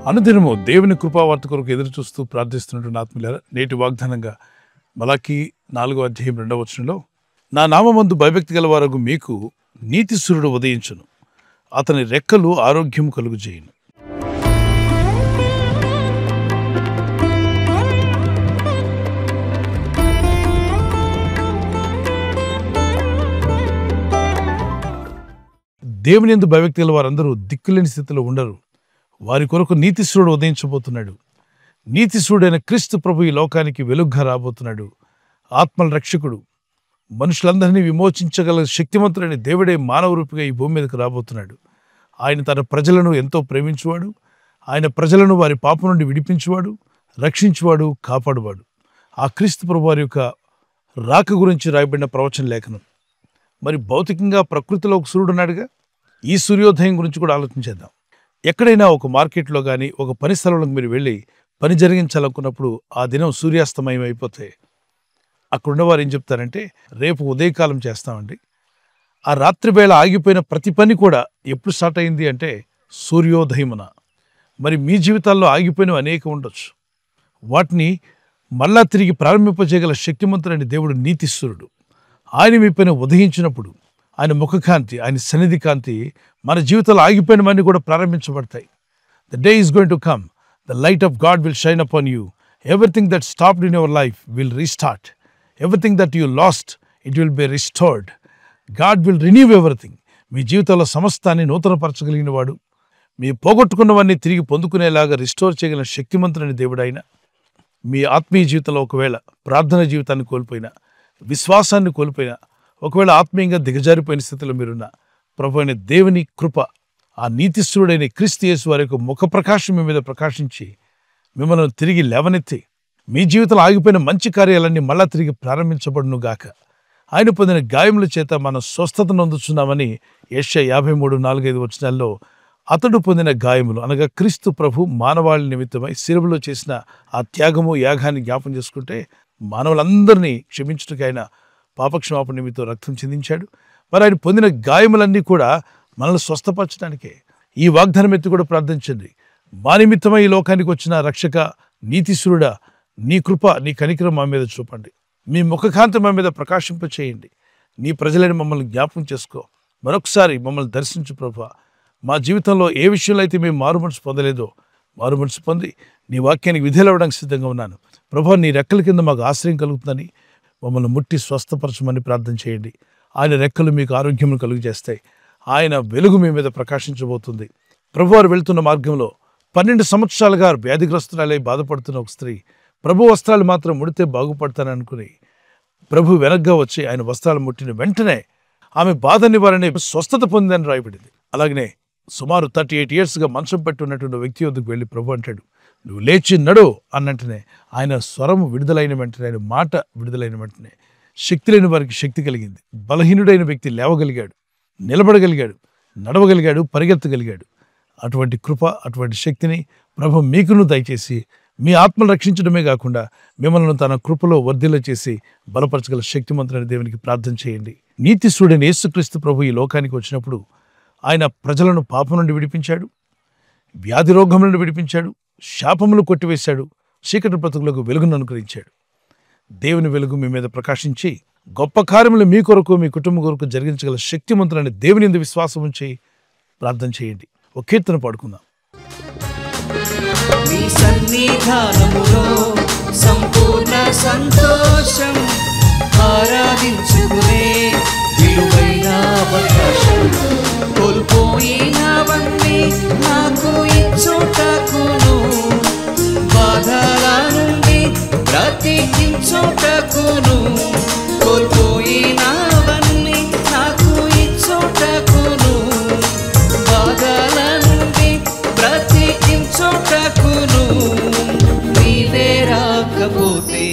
అనుదినము దేవుని కృపావార్త కొరకు ఎదురు చూస్తూ ప్రార్థిస్తున్నటువంటి ఆత్మీయులారా, నేటి వాగ్దానంగా మలాకీ 4:2 నా నామమందు భయభక్తి గల వారగు మీకు నీతి సూర్యుడు ఉదయించును, అతని రెక్కలు ఆరోగ్యం కలుగుజేయును. దేవుని యందు భయభక్తి గల వారందరూ దిక్కులేని స్థితిలో ఉండరు. వారి కొరకు నీతిశూరుడు ఉదయించబోతున్నాడు. నీతిశూరుడైన క్రీస్తు ప్రభు ఈ లోకానికి వెలుగ్గా రాబోతున్నాడు. ఆత్మల రక్షకుడు, మనుషులందరినీ విమోచించగల శక్తివంతుడైన దేవుడే మానవ రూపిగా ఈ భూమి మీదకు రాబోతున్నాడు. ఆయన తన ప్రజలను ఎంతో ప్రేమించువాడు. ఆయన ప్రజలను వారి పాపం నుండి విడిపించువాడు, రక్షించువాడు, కాపాడువాడు. ఆ క్రీస్తు ప్రభు వారి యొక్క రాక గురించి రాయబడిన ప్రవచన లేఖనం. మరి భౌతికంగా ప్రకృతిలో ఒక సూర్యుడు ఉన్నాడుగా, ఈ సూర్యోదయం గురించి కూడా ఆలోచించేద్దాం. ఎక్కడైనా ఒక మార్కెట్లో కానీ ఒక పని స్థలంలోకి మీరు వెళ్ళి పని జరిగించాలనుకున్నప్పుడు ఆ దినం సూర్యాస్తమయం అయిపోతే అక్కడున్న వారు ఏం చెప్తారంటే, రేపు ఉదయకాలం చేస్తామండి. ఆ రాత్రి వేళ ఆగిపోయిన ప్రతి పని కూడా ఎప్పుడు స్టార్ట్ అయింది అంటే సూర్యోదయమున. మరి మీ జీవితాల్లో ఆగిపోయినవి అనేక ఉండొచ్చు. వాటిని మళ్ళా తిరిగి ప్రారంభింపజేయగల శక్తిమంతుడైన దేవుడు నీతిశూరుడు. ఆయన మీ పైన ఉదయించినప్పుడు ఆయన ముఖకాంతి, ఆయన సన్నిధి కాంతి మన జీవితంలో ఆగిపోయినవన్నీ కూడా ప్రారంభించబడతాయి. The day is going to come. The light of God will shine upon you. Everything that stopped in your life will restart. Everything that you lost it will be restored. God will renew everything. మీ జీవితంలో సమస్తాన్ని నూతనపరచగలిగిన వాడు, మీ పోగొట్టుకున్నవన్నీ తిరిగి పొందుకునేలాగా restore చేయగలిగిన శక్తిమంతుడైన దేవుడు ఆయన. మీ ఆత్మీయ జీవితంలో ఒకవేళ ప్రార్థన జీవితాన్ని కోల్పోయినా, విశ్వాసాన్ని కోల్పోయినా, ఒకవేళ ఆత్మీయంగా దిగజారిపోయిన స్థితిలో మీరున్న ప్రభు అయిన దేవుని కృప, ఆ నీతిశూరుడైన క్రీస్తు యేసు వారి యొక్క ముఖ ప్రకాశం మీ మీద ప్రకాశించి మిమ్మల్ని తిరిగి లేవనెత్తి మీ జీవితంలో ఆగిపోయిన మంచి కార్యాలన్నీ మళ్ళా తిరిగి ప్రారంభించబడును గాక. ఆయన పొందిన గాయముల చేత మనం స్వస్థతను అందుచున్నామని యెషయా 53:4-5 అతడు పొందిన గాయములు అనగా క్రీస్తు ప్రభు మానవాళి నిమిత్తమై శిలువలో చేసిన ఆ త్యాగము, యాగాన్ని జ్ఞాపం చేసుకుంటే మానవులందరినీ క్షమించుటకు ఆయన పాపక్షమాపణ నిమిత్తం రక్తం చిందించాడు. మరి ఆయన పొందిన గాయములన్నీ కూడా మనల్ని స్వస్థపరచడానికే. ఈ వాగ్దానం ఎత్తి కూడా ప్రార్థించండి. మా నిమిత్తమై ఈ లోకానికి వచ్చిన రక్షక నీతిశూరుడా, నీ కృప, నీ కనికరం మా మీద చూపండి. మీ ముఖకాంతి మా మీద ప్రకాశింపచేయండి. నీ ప్రజలని మమ్మల్ని జ్ఞాపకం చేసుకో. మరొకసారి మమ్మల్ని దర్శించు ప్రభువా. మా జీవితంలో ఏ విషయంలో అయితే మేము మారుమనసు పొందలేదో మారుమనసు పొంది నీ వాక్యానికి విధేయులవడానికి సిద్ధంగా ఉన్నాను. ప్రభువా, నీ రెక్కల కింద మాకు ఆశ్రయం కలుగుతుందని మమ్మల్ని ముట్టి స్వస్థపరచమని ప్రార్థన చేయండి. ఆయన రెక్కలు మీకు ఆరోగ్యం కలుగు చేస్తాయి. ఆయన వెలుగు మీ మీద ప్రకాశించబోతుంది. ప్రభువారు వెళ్తున్న మార్గంలో 12 సంవత్సరాలుగా వ్యాధిగ్రస్తురాలై బాధపడుతున్న ఒక స్త్రీ ప్రభు వస్త్రాలు మాత్రం ముడితే బాగుపడతాననుకుని ప్రభు వెనక్గా వచ్చి ఆయన వస్త్రాలు ముట్టిన వెంటనే ఆమె బాధ నివారణ స్వస్థత పొందిందని రాయబడింది. అలాగనే సుమారు 38 yearsగా మంచం పెట్టి ఉన్నటువంటి వ్యక్తి వద్దకు వెళ్ళి ప్రభు అంటాడు, నువ్వు లేచి నడు అన్నట్టునే ఆయన స్వరము విడుదలైన వెంటనే, ఆయన మాట విడుదలైన వెంటనే శక్తి లేని వారికి శక్తి కలిగింది. బలహీనుడైన వ్యక్తి లేవగలిగాడు, నిలబడగలిగాడు, నడవగలిగాడు, పరిగెత్తగలిగాడు. అటువంటి కృప, అటువంటి శక్తిని ప్రభు మీకును దయచేసి మీ ఆత్మను రక్షించడమే కాకుండా మిమ్మల్ని తన కృపలో వర్ధిల్ల చేసి బలపరచగల శక్తిమంతుడైన దేవునికి ప్రార్థన చేయండి. నీతిశూరుడైన యేసుక్రీస్తు ప్రభు ఈ లోకానికి వచ్చినప్పుడు ఆయన ప్రజలను పాపం నుండి విడిపించాడు, వ్యాధి రోగం నుండి విడిపించాడు, శాపములు కొట్టివేశాడు, చీకటి బ్రతుకులకు వెలుగును అనుగ్రహించాడు. దేవుని వెలుగు మీ మీద ప్రకాశించి గొప్ప కార్యములు మీ కొరకు, మీ కుటుంబం కొరకు జరిగించగల శక్తిమంతులైన దేవుని యందు విశ్వాసం ఉంచి ప్రార్థన చేయండి. ఒక కీర్తన పాడుకుందాం. నీ సన్నిధానములో సంపూర్ణ సంతోషం, ఆరాధించుకునే విలువైన అవకాశం, కోల్పోయినవన్నీ నాకు ఇచ్చుటకును, బాధల నుండి బ్రతికించుటకును, కోల్పోయినవన్నీ నాకు ఇచ్చుటకును, బాధల నుండి బ్రతికించుటకును. నీవే రాకపోతే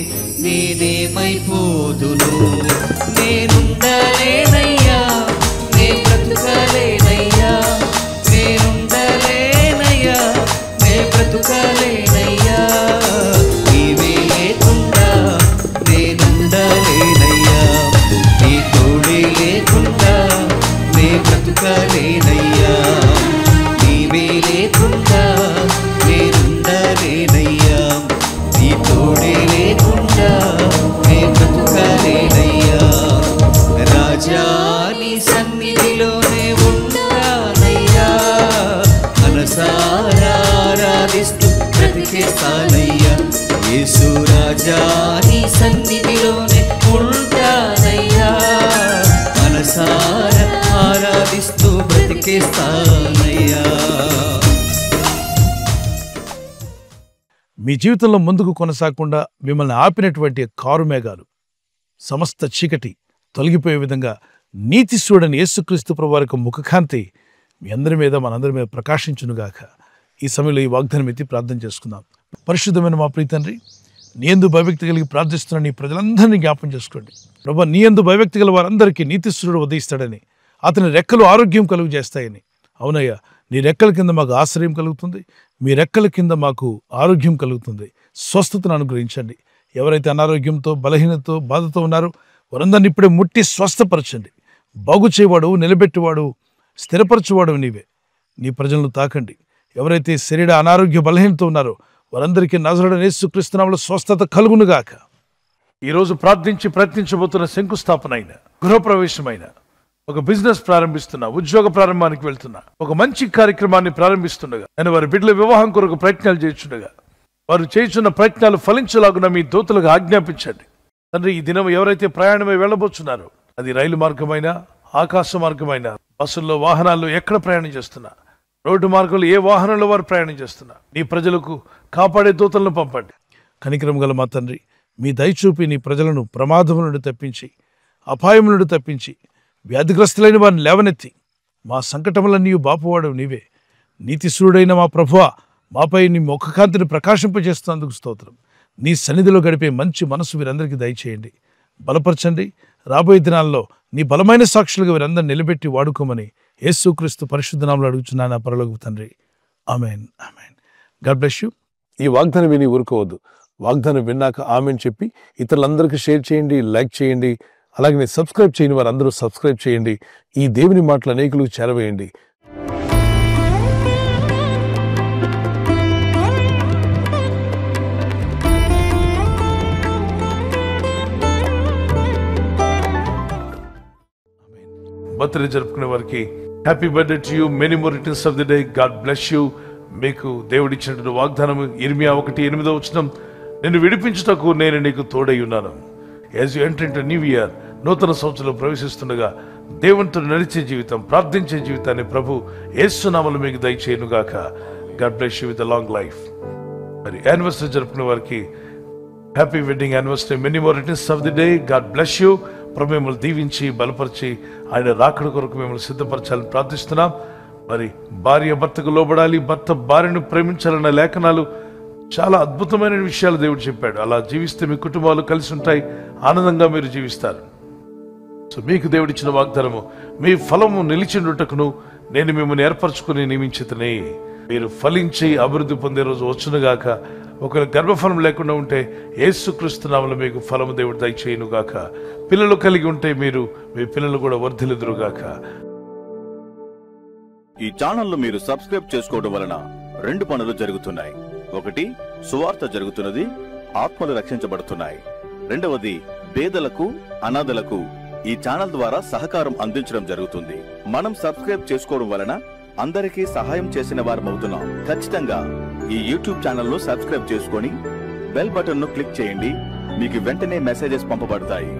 నేనేమైపోదును, నేనుండలేనయ్యా, నే బ్రతుకలేనయ్యా, నేనుండలేనయ్యా, నే బ్రతుకలేనయ్యా, నీవే లేకుండా నేనుండలేనయ్యా, నీతో సన్నిధిలోనే ఉంటానయ్యా. మనసారా ఆరాధిస్తూ బ్రతికేస్తానయ్యా. మీ జీవితంలో ముందుకు కొనసాగకుండా మిమ్మల్ని ఆపినటువంటి కారు మేఘాలు, సమస్త చీకటి తొలగిపోయే విధంగా నీతి సూడని యేసుక్రీస్తు ప్రభు వారి యొక్క ముఖకాంతి మీ అందరి మీద మనందరి మీద ప్రకాశించునుగాక. ఈ సమయంలో ఈ వాగ్దానం ఎత్తి ప్రార్థన చేసుకుందాం. పరిశుద్ధమైన మా ప్రియ తండ్రి, నీ యందు భయభక్తి కలిగి ప్రార్థిస్తున్న నీ ప్రజలందరినీ జ్ఞాపం చేసుకోండి. ప్రభు, నీ యందు భయభక్తి గల వారందరికీ నీతిశ్వరుడు ఉదయిస్తాడని, అతని రెక్కలు ఆరోగ్యం కలుగు చేస్తాయని. అవునయ్యా, నీ రెక్కల కింద మాకు ఆశ్రయం కలుగుతుంది, మీ రెక్కల కింద మాకు ఆరోగ్యం కలుగుతుంది. స్వస్థతను అనుగ్రహించండి. ఎవరైతే అనారోగ్యంతో, బలహీనతతో, బాధతో ఉన్నారో వారందరినీ ఇప్పుడే ముట్టి స్వస్థపరచండి. బాగు చేయవాడు, నిలబెట్టువాడు, స్థిరపరచువాడు నీవే. నీ ప్రజలను తాకండి. ఎవరైతే శరీర అనారోగ్య బలహీనతో ఉన్నారో వారందరికీ నజరేయుడైన యేసుక్రీస్తు నామములో స్వస్థత కలుగునుగాక. ఈరోజు ప్రార్థించి ప్రయత్నించబోతున్న శంకుస్థాపన అయిన, గృహప్రవేశమైన, ఒక బిజినెస్ ప్రారంభిస్తున్నా, ఉద్యోగ ప్రారంభానికి వెళ్తున్నా, ఒక మంచి కార్యక్రమాన్ని ప్రారంభిస్తుండగా, నేను వారి బిడ్డల వివాహం కొరకు ప్రయత్నాలు చేస్తుండగా వారు చేస్తున్న ప్రయత్నాలు ఫలించలాగున మీ దూతలకు ఆజ్ఞాపించండి. తండ్రి, ఈ దినం ఎవరైతే ప్రయాణమై వెళ్ళబోతున్నారో, అది రైలు మార్గమైనా, ఆకాశ మార్గమైన, బస్సుల్లో, వాహనాల్లో ఎక్కడ ప్రయాణం చేస్తున్నా, రోడ్డు మార్గంలో ఏ వాహనంలో వారు ప్రయాణం చేస్తున్నా, నీ ప్రజలకు కాపాడే దూతలను పంపండి. కనికరం గల మా తండ్రి, మీ దయచూపి నీ ప్రజలను ప్రమాదముల నుండి తప్పించి, అపాయం నుండి తప్పించి, వ్యాధిగ్రస్తులైన వారిని లేవనెత్తి మా సంకటములన్నీ బాపువాడు నీవే. నీతిశూరుడైన మా ప్రభువా, మాపై నీ ముఖకాంతిని ప్రకాశింపజేస్తున్నందుకు స్తోత్రం. నీ సన్నిధిలో గడిపే మంచి మనసు వీరందరికీ దయచేయండి, బలపరచండి. రాబోయే దినాల్లో నీ బలమైన సాక్షులుగా వీరందరిని నిలబెట్టి వాడుకోమని యేసుక్రీస్తు పరిశుద్ధ నామములో అడుగుచున్నాను పరలోకపు తండ్రి. Amen, amen. God bless you. ఈ వాగ్దానం విని ఊరుకోవద్దు. వాగ్దానం విన్నాక ఆమెన్ చెప్పి ఇతరులందరికీ షేర్ చేయండి, లైక్ చేయండి. అలాగే సబ్స్క్రైబ్ చేయని వారందరూ సబ్స్క్రైబ్ చేయండి. ఈ దేవుని మాటలు అనేకులకు చేరవేయండి. బర్త్డే జరుపుకునే వారికి happy birthday to you, many more returns of the day. God bless you. మీకు దేవుడిచ్చినటువంటి వాగ్దానం ఇర్మియా 1:8 నిన్ను విడిపించుటకు నేను నీకు తోడై ఉన్నాను. As you enter into new year, నూతన సంవత్సరంలో ప్రవేశిస్తుండగా దేవునితో నడిచే జీవితం, ప్రార్థించే జీవితాన్ని ప్రభు యేసు నామములో మీకు దయచేయునుగాక. God bless you with long life. మరి యానివర్సరీ జరుపుకునే వారికి happy wedding anniversary, many more returns of the day. God bless you. ప్రభు మిమ్మల్ని దీవించి బలపరిచి ఆయన రాకడ కొరకు మిమ్మల్ని సిద్ధపరచాలని ప్రార్థిస్తున్నాం. మరి భార్య భర్తకు లోబడాలి, భర్త భార్యను ప్రేమించాలన్న లేఖనాలు చాలా అద్భుతమైన విషయాలు దేవుడు చెప్పాడు. అలా జీవిస్తే మీ కుటుంబాలు కలిసి ఉంటాయి, ఆనందంగా మీరు జీవిస్తారు. సో మీకు దేవుడిచ్చిన వాగ్దానము, మీ ఫలము నిలిచిండుటకును నేను మిమ్మల్ని ఏర్పరచుకుని నియమించితనే. మీరు ఫలించి అభివృద్ధి పొందే రోజు వచ్చునుగాక. ఒకవేళ గర్భఫలం లేకుండా ఉంటే యేసుక్రీస్తు నామములో మీకు ఫలము దేవుడు దయచేయునుగాక. పిల్లలు కలిగి ఉంటే మీరు, మీ పిల్లలు కూడా వర్ధిల్లుదురుగాక. ఈ ఛానల్ మీరు సబ్స్క్రైబ్ చేసుకోవడం వలన 2 పనులు జరుగుతున్నాయి. ఒకటి, సువార్త జరుగుతున్నది, ఆత్మలు రక్షించబడుతున్నాయి. రెండవది, పేదలకు, అనాథలకు ఈ ఛానల్ ద్వారా సహకారం అందించడం జరుగుతుంది. మనం సబ్స్క్రైబ్ చేసుకోవడం వలన అందరికీ సహాయం చేసిన వారమవుతున్నాం. ఖచ్చితంగా ఈ యూట్యూబ్ ఛానల్ ను సబ్స్క్రైబ్ చేసుకొని బెల్ బటన్ ను క్లిక్ చేయండి. మీకు వెంటనే మెసేజెస్ పంపబడతాయి.